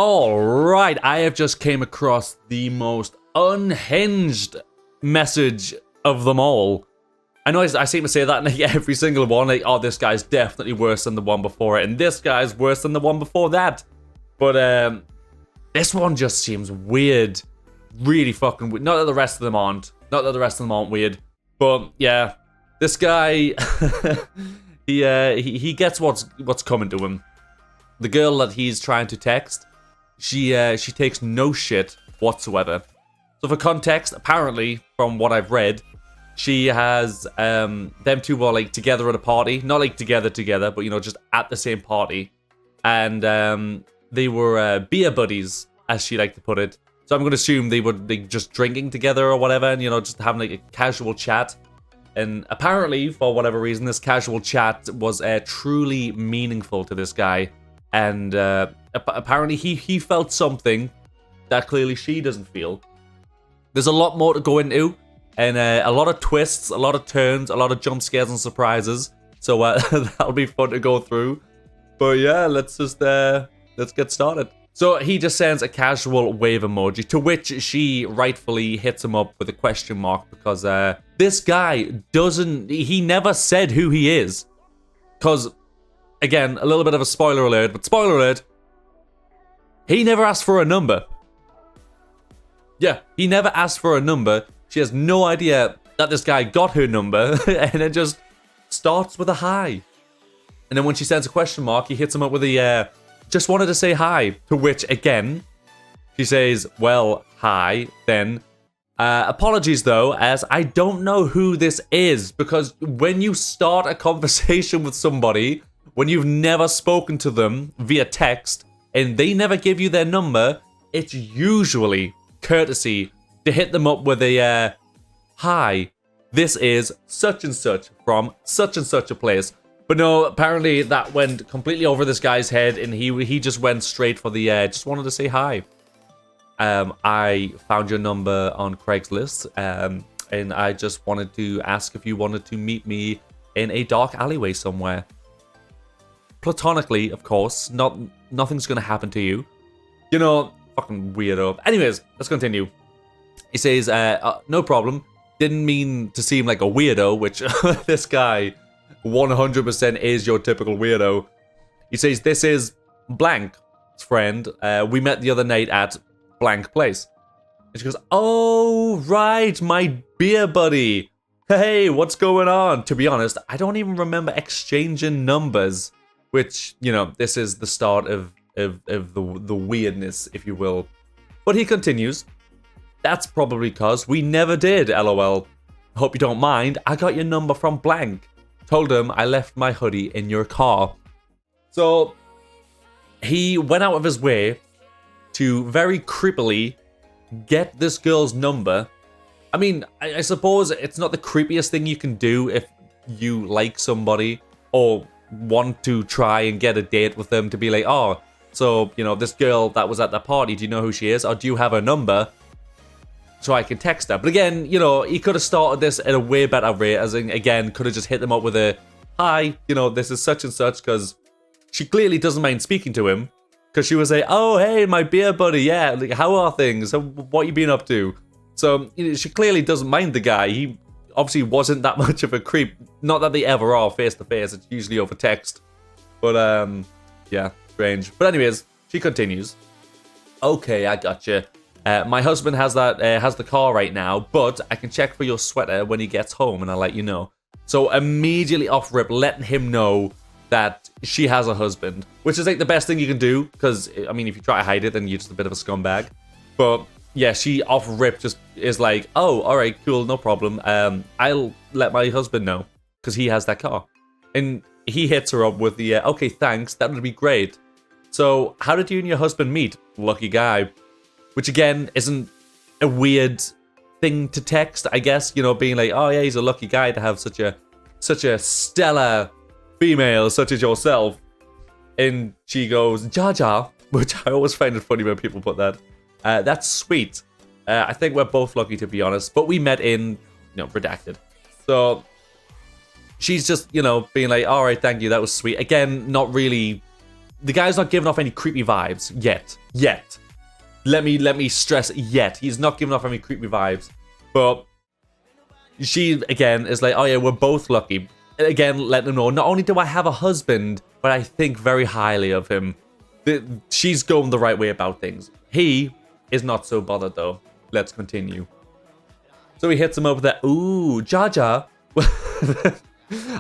All right, I have just came across the most unhinged message of them all. I know I seem to say that in like every single one, like, oh, this guy's definitely worse than the one before it, and this guy's worse than the one before that. But this one just seems weird. Really fucking weird. Not that the rest of them aren't. Not that the rest of them aren't weird. But yeah, this guy, he gets what's coming to him. The girl that he's trying to text, she takes no shit whatsoever. So for context, apparently, from what I've read, she has, them two were like together at a party. Not like together, but you know, just at the same party. And they were beer buddies, as she liked to put it. So I'm going to assume they were like, just drinking together or whatever, and you know, just having like a casual chat. And apparently, for whatever reason, this casual chat was truly meaningful to this guy. And apparently he felt something that clearly she doesn't feel. There's a lot more to go into, and a lot of twists, a lot of turns, a lot of jump scares and surprises. So that'll be fun to go through. But yeah, let's get started. So he just sends a casual wave emoji, to which she rightfully hits him up with a question mark, because this guy he never said who he is. Because, again, a little bit of a spoiler alert, but spoiler alert, he never asked for a number. Yeah, he never asked for a number. She has no idea that this guy got her number, and it just starts with a hi. And then when she sends a question mark, he hits him up with a, just wanted to say hi. To which, again, she says, well, hi, then. Apologies, though, as I don't know who this is, because when you start a conversation with somebody, when you've never spoken to them via text, and they never give you their number, it's usually courtesy to hit them up with a, hi, this is such and such from such and such a place. But no, apparently that went completely over this guy's head, and he just went straight for the, just wanted to say hi. I found your number on Craigslist, and I just wanted to ask if you wanted to meet me in a dark alleyway somewhere. Platonically, of course. Nothing's gonna happen to you. You know, fucking weirdo. Anyways, let's continue. He says, no problem. Didn't mean to seem like a weirdo, which this guy 100% is your typical weirdo. He says, this is blank's friend. We met the other night at blank place. And she goes, oh, right, my beer buddy. Hey, what's going on? To be honest, I don't even remember exchanging numbers. Which, you know, this is the start of the weirdness, if you will. But he continues, that's probably because we never did, lol. Hope you don't mind, I got your number from blank. Told him I left my hoodie in your car. So, he went out of his way to very creepily get this girl's number. I mean, I suppose it's not the creepiest thing you can do if you like somebody, or want to try and get a date with them, to be like, oh, so, you know, this girl that was at the party, do you know who she is? Or do you have her number so I can text her? But again, you know, he could have started this at a way better rate, as in, again, could have just hit them up with a, hi, you know, this is such and such, because she clearly doesn't mind speaking to him, because she was like, oh, hey, my beer buddy, yeah, like, how are things? What you been up to? So, you know, she clearly doesn't mind the guy. He obviously wasn't that much of a creep. Not that they ever are face to face. It's usually over text. But yeah, strange. But anyways, she continues. Okay, I gotcha. My husband has the car right now, but I can check for your sweater when he gets home, and I'll let you know. So immediately off rip, letting him know that she has a husband, which is like the best thing you can do, because I mean, if you try to hide it, then you're just a bit of a scumbag. But yeah, she off rip just is like, oh, all right, cool, no problem. I'll let my husband know, because he has that car. And he hits her up with the, okay, thanks, that would be great. So how did you and your husband meet? Lucky guy. Which again, isn't a weird thing to text, I guess. You know, being like, oh yeah, he's a lucky guy to have such a stellar female such as yourself. And she goes, Jaja, which I always find it funny when people put that. That's sweet. I think we're both lucky, to be honest. But we met in, you know, redacted. So she's just, you know, being like, all right, thank you, that was sweet. Again, not really the guy's not giving off any creepy vibes yet. Let me stress yet. He's not giving off any creepy vibes. But she, again, is like, oh yeah, we're both lucky. Again, letting him know, not only do I have a husband, but I think very highly of him. She's going the right way about things. He is not so bothered, though. Let's continue. So he hits him up with that, ooh, Jaja.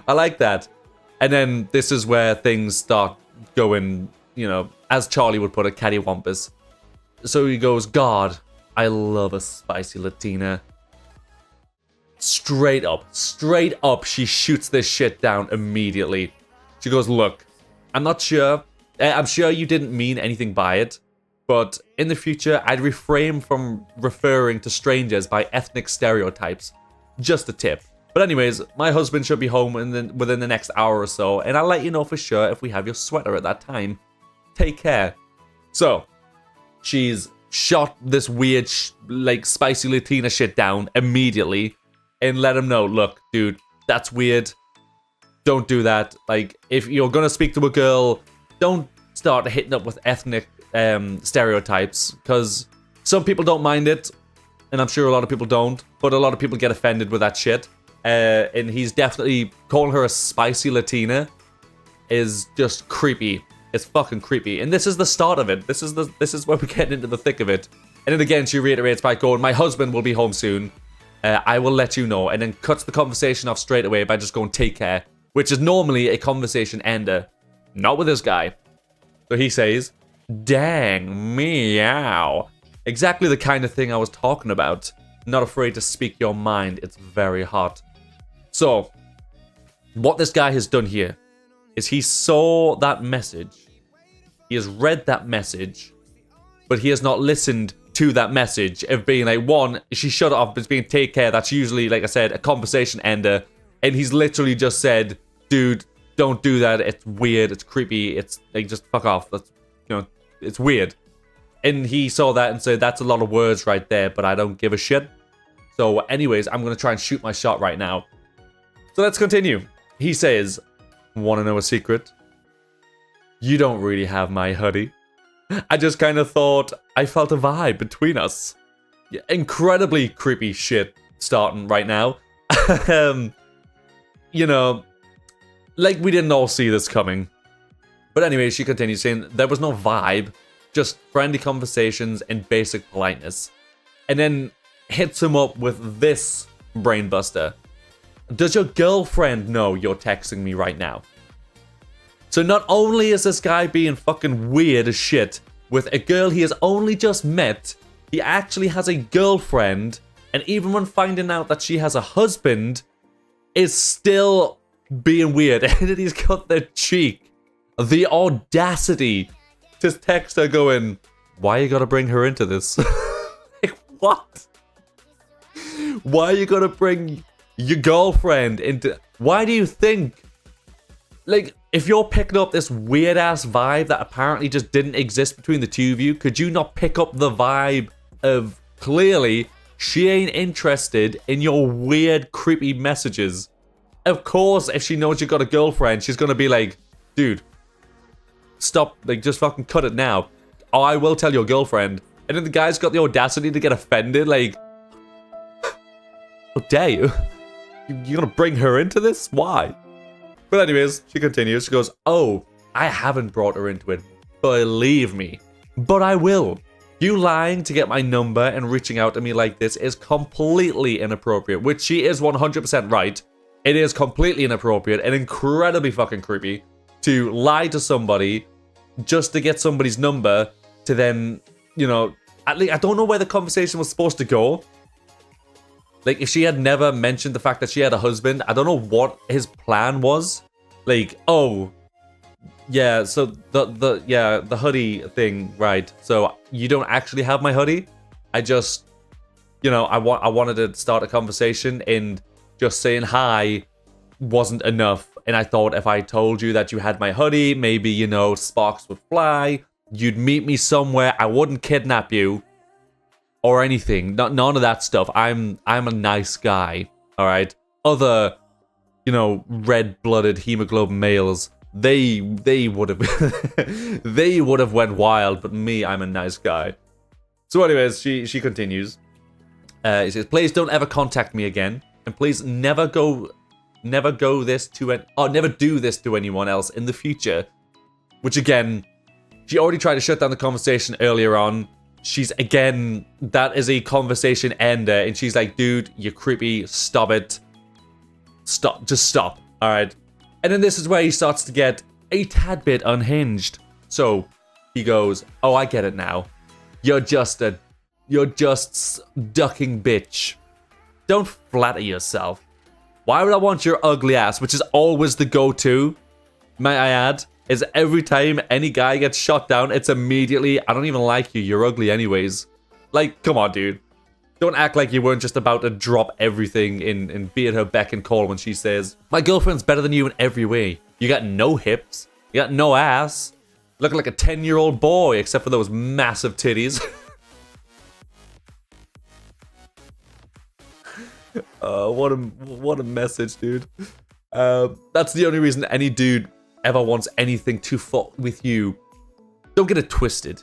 I like that. And then this is where things start going, you know, as Charlie would put it, cattywampus. So he goes, God, I love a spicy Latina. Straight up, she shoots this shit down immediately. She goes, look, I'm not sure. I'm sure you didn't mean anything by it. But in the future, I'd refrain from referring to strangers by ethnic stereotypes. Just a tip. But anyways, my husband should be home within the next hour or so. And I'll let you know for sure if we have your sweater at that time. Take care. So, she's shot this weird, like, spicy Latina shit down immediately. And let him know, look, dude, that's weird. Don't do that. Like, if you're gonna speak to a girl, don't start hitting up with ethnic stereotypes. Because some people don't mind it. And I'm sure a lot of people don't. But a lot of people get offended with that shit. And he's definitely calling her a spicy Latina is just creepy. It's fucking creepy. And this is the start of it. This is where we're getting into the thick of it. And then again, she reiterates by going, my husband will be home soon. I will let you know. And then cuts the conversation off straight away by just going, take care. Which is normally a conversation ender. Not with this guy. So he says, dang, meow. Exactly the kind of thing I was talking about. Not afraid to speak your mind. It's very hot. So, what this guy has done here is he saw that message. He has read that message, but he has not listened to that message of being like, one, she shut it off, but it's being take care. That's usually, like I said, a conversation ender. And he's literally just said, dude, don't do that. It's weird. It's creepy. It's like, just fuck off. That's, you know, it's weird. And he saw that and said, that's a lot of words right there, but I don't give a shit. So anyways, I'm going to try and shoot my shot right now. So let's continue. He says, want to know a secret? You don't really have my hoodie. I just kind of thought I felt a vibe between us. Yeah, incredibly creepy shit starting right now. You know, like we didn't all see this coming. But anyway, she continues saying there was no vibe, just friendly conversations and basic politeness. And then hits him up with this brainbuster. Does your girlfriend know you're texting me right now? So not only is this guy being fucking weird as shit with a girl he has only just met, he actually has a girlfriend, and even when finding out that she has a husband, is still being weird. And then he's got the cheek, the audacity to text her going, why you gotta bring her into this? Like, what? Why you gotta bring your girlfriend into... Why do you think... Like, if you're picking up this weird-ass vibe that apparently just didn't exist between the two of you, could you not pick up the vibe of, clearly, she ain't interested in your weird, creepy messages? Of course, if she knows you got a girlfriend, she's gonna be like, dude, stop, like, just fucking cut it now. Oh, I will tell your girlfriend. And then the guy's got the audacity to get offended, like... How dare you? You're gonna bring her into this? Why? But anyways, she continues. She goes, oh, I haven't brought her into it. Believe me. But I will. You lying to get my number and reaching out to me like this is completely inappropriate. Which she is 100% right. It is completely inappropriate and incredibly fucking creepy to lie to somebody just to get somebody's number to then, you know... At least, I don't know where the conversation was supposed to go. Like, if she had never mentioned the fact that she had a husband, I don't know what his plan was. Like, oh, yeah, so the hoodie thing, right? So you don't actually have my hoodie? I just, you know, I wanted to start a conversation, and just saying hi wasn't enough. And I thought if I told you that you had my hoodie, maybe, you know, sparks would fly. You'd meet me somewhere. I wouldn't kidnap you. Or anything. None of that stuff. I'm a nice guy. Alright? Other, you know, red-blooded hemoglobin males they would have they would have went wild, but me, I'm a nice guy. So anyways, she continues. He says, please don't ever contact me again, and please never do this to anyone else in the future. Which again, she already tried to shut down the conversation earlier on. She's again, that is a conversation ender, and she's like, dude, you're creepy, stop it. Stop, just stop, alright? And then this is where he starts to get a tad bit unhinged. So, he goes, oh, I get it now. You're just ducking bitch. Don't flatter yourself. Why would I want your ugly ass, which is always the go-to, may I add, is every time any guy gets shot down, it's immediately, I don't even like you, you're ugly anyways. Like, come on, dude. Don't act like you weren't just about to drop everything and be at her beck and call when she says, my girlfriend's better than you in every way. You got no hips, you got no ass, looking like a 10-year-old boy, except for those massive titties. What a message, dude. That's the only reason any dude ever wants anything to fuck with you. Don't get it twisted.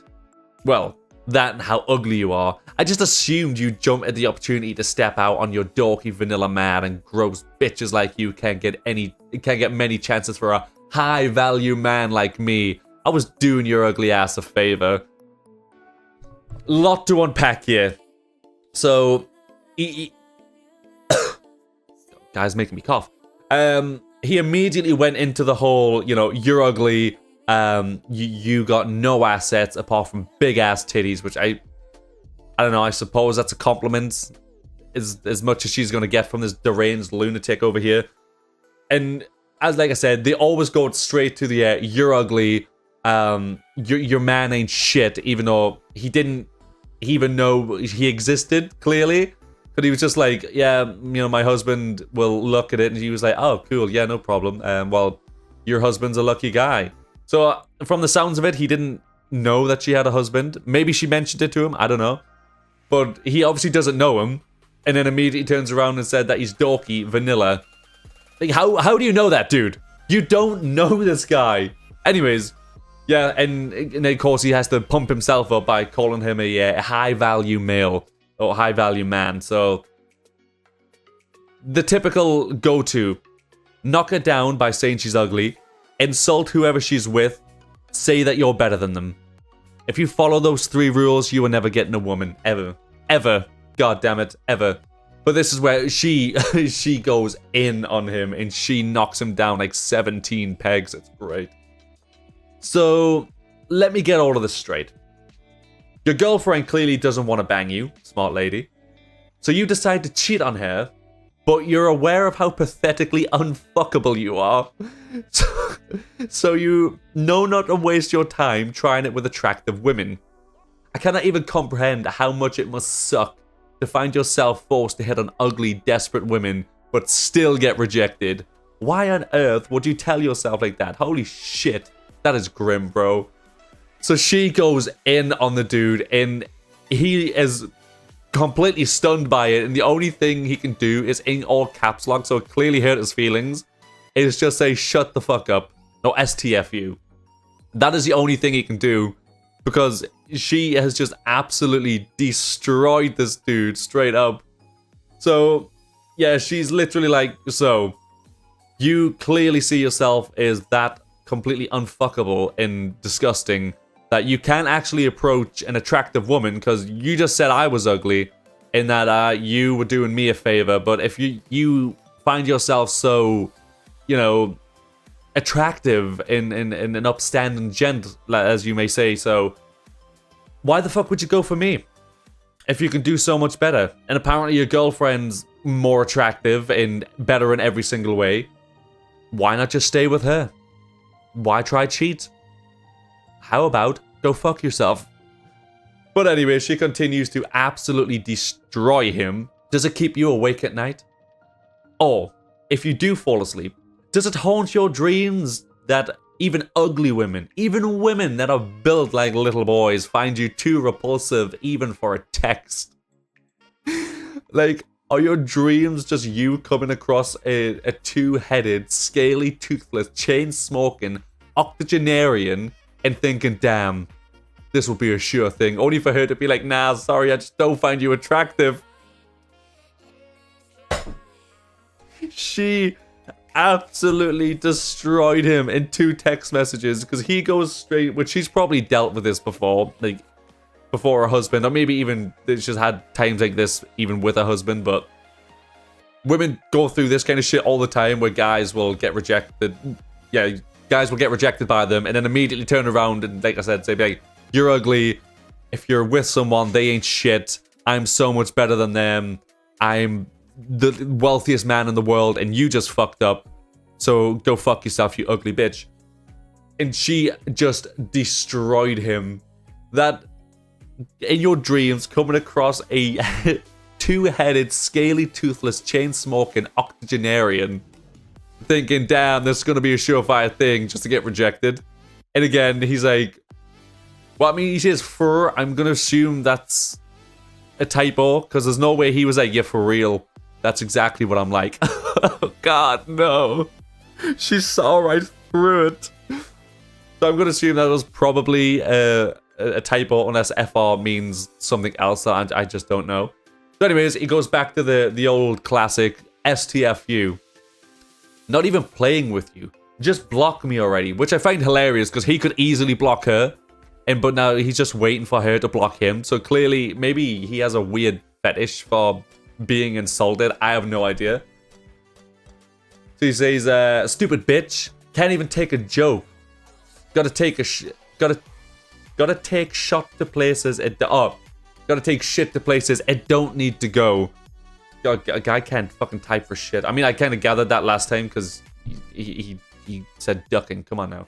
Well, that and how ugly you are. I just assumed you'd jump at the opportunity to step out on your dorky vanilla man, and gross bitches like you can't get many chances for a high value man like me. I was doing your ugly ass a favor. Lot to unpack here. So, guys making me cough. He immediately went into the whole, you know, you're ugly, you got no assets apart from big ass titties, which I don't know, I suppose that's a compliment as much as she's gonna get from this deranged lunatic over here. And as like I said, they always go straight to the you're ugly, your man ain't shit, even though he didn't even know he existed, clearly. But he was just like, yeah, you know, my husband will look at it, and he was like, oh, cool, yeah, no problem. Well, your husband's a lucky guy. So from the sounds of it, he didn't know that she had a husband. Maybe she mentioned it to him, I don't know. But he obviously doesn't know him, and then immediately turns around and said that he's dorky, vanilla. Like, how do you know that, dude? You don't know this guy. Anyways, yeah, and of course he has to pump himself up by calling him a high-value male. Or high-value man, so the typical go-to, knock her down by saying she's ugly, insult whoever she's with, say that you're better than them. If you follow those 3 rules, you are never getting a woman, ever. Ever. God damn it, ever. But this is where she goes in on him, and she knocks him down like 17 pegs. It's great. So, let me get all of this straight. Your girlfriend clearly doesn't want to bang you, smart lady. So you decide to cheat on her, but you're aware of how pathetically unfuckable you are. So you know not to waste your time trying it with attractive women. I cannot even comprehend how much it must suck to find yourself forced to hit on ugly, desperate women, but still get rejected. Why on earth would you tell yourself like that? Holy shit, that is grim, bro. So she goes in on the dude, and he is completely stunned by it, and the only thing he can do is in all caps lock, so it clearly hurt his feelings, is just say, shut the fuck up. No, STFU. That is the only thing he can do, because she has just absolutely destroyed this dude, straight up. So, yeah, she's literally like, so, you clearly see yourself as that completely unfuckable and disgusting, that you can't actually approach an attractive woman because you just said I was ugly, and that you were doing me a favor. But if you find yourself so, you know, attractive and an upstanding gent, as you may say, so why the fuck would you go for me if you can do so much better? And apparently your girlfriend's more attractive and better in every single way. Why not just stay with her? Why try cheat? How about go fuck yourself? But anyway, she continues to absolutely destroy him. Does it keep you awake at night? Or, if you do fall asleep, does it haunt your dreams that even ugly women, even women that are built like little boys, find you too repulsive even for a text? Like, Are your dreams just you coming across a two-headed, scaly, toothless, chain-smoking octogenarian and thinking, damn, this will be a sure thing, only for her to be like, nah, sorry, I just don't find you attractive. She absolutely destroyed him in 2 text messages because he goes straight, which she's probably dealt with this before, like before her husband, or maybe even she's had times like this even with her husband, but women go through this kind of shit all the time where guys will get rejected. Yeah, guys will get rejected by them and then immediately turn around and, like I said, say, like, you're ugly. If you're with someone, they ain't shit. I'm so much better than them. I'm the wealthiest man in the world and you just fucked up. So go fuck yourself, you ugly bitch. And she just destroyed him. That, in your dreams, coming across a two-headed, scaly, toothless, chain-smoking octogenarian, thinking, damn, this is going to be a surefire thing just to get rejected. And again, he's like, well, I mean, he says fur. I'm going to assume that's a typo, because there's no way he was like, yeah, for real. That's exactly what I'm like. Oh, God, no. She saw right through it. So I'm going to assume that was probably a typo, unless FR means something else that I just don't know. So anyways, he goes back to the old classic STFU. Not even playing with you. Just block me already, which I find hilarious because he could easily block her. But now he's just waiting for her to block him. So clearly, maybe he has a weird fetish for being insulted. I have no idea. So he says, stupid bitch. Can't even take a joke. Gotta take shot to places gotta take shit to places it don't need to go. A guy can't fucking type for shit. I mean, I kind of gathered that last time because he said ducking. Come on now.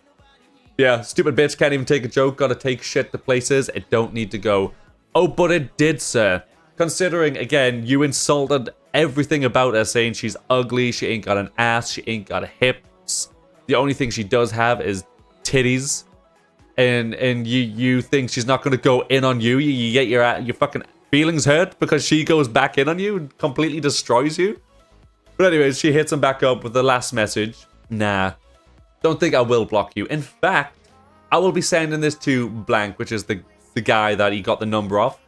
Yeah, stupid bitch can't even take a joke. Gotta take shit to places it don't need to go. Oh, but it did, sir. Considering, again, you insulted everything about her, saying she's ugly, she ain't got an ass, she ain't got hips. The only thing she does have is titties. And you think she's not going to go in on you. You get your fucking feelings hurt because she goes back in on you and completely destroys you. But anyways, she hits him back up with the last message. Nah, don't think I will block you. In fact, I will be sending this to Blank, which is the guy that he got the number off.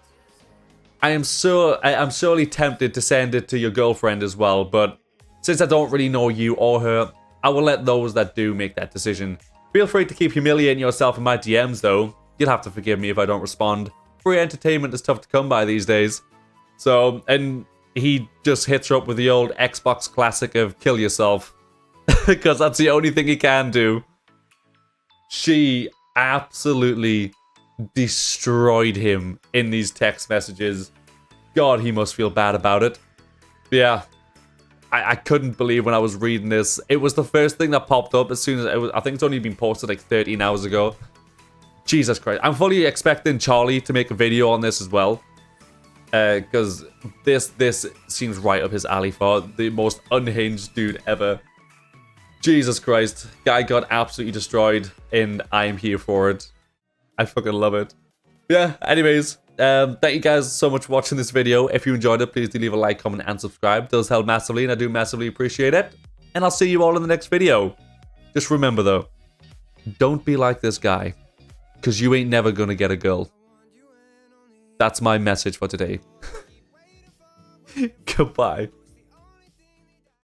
I'm sorely tempted to send it to your girlfriend as well, but since I don't really know you or her, I will let those that do make that decision. Feel free to keep humiliating yourself in my DMs though. You'll have to forgive me if I don't respond. Free entertainment is tough to come by these days. So, and he just hits her up with the old Xbox classic of kill yourself. Because that's the only thing he can do. She absolutely destroyed him in these text messages. God, he must feel bad about it. Yeah. I couldn't believe when I was reading this. It was the first thing that popped up as soon as it was. I think it's only been posted like 13 hours ago. Jesus Christ. I'm fully expecting Charlie to make a video on this as well. Because this seems right up his alley for the most unhinged dude ever. Jesus Christ. Guy got absolutely destroyed and I'm here for it. I fucking love it. Yeah, anyways. Thank you guys so much for watching this video. If you enjoyed it, please do leave a like, comment, and subscribe. It does help massively, and I do massively appreciate it. And I'll see you all in the next video. Just remember, though, don't be like this guy, because you ain't never gonna get a girl. That's my message for today. Goodbye.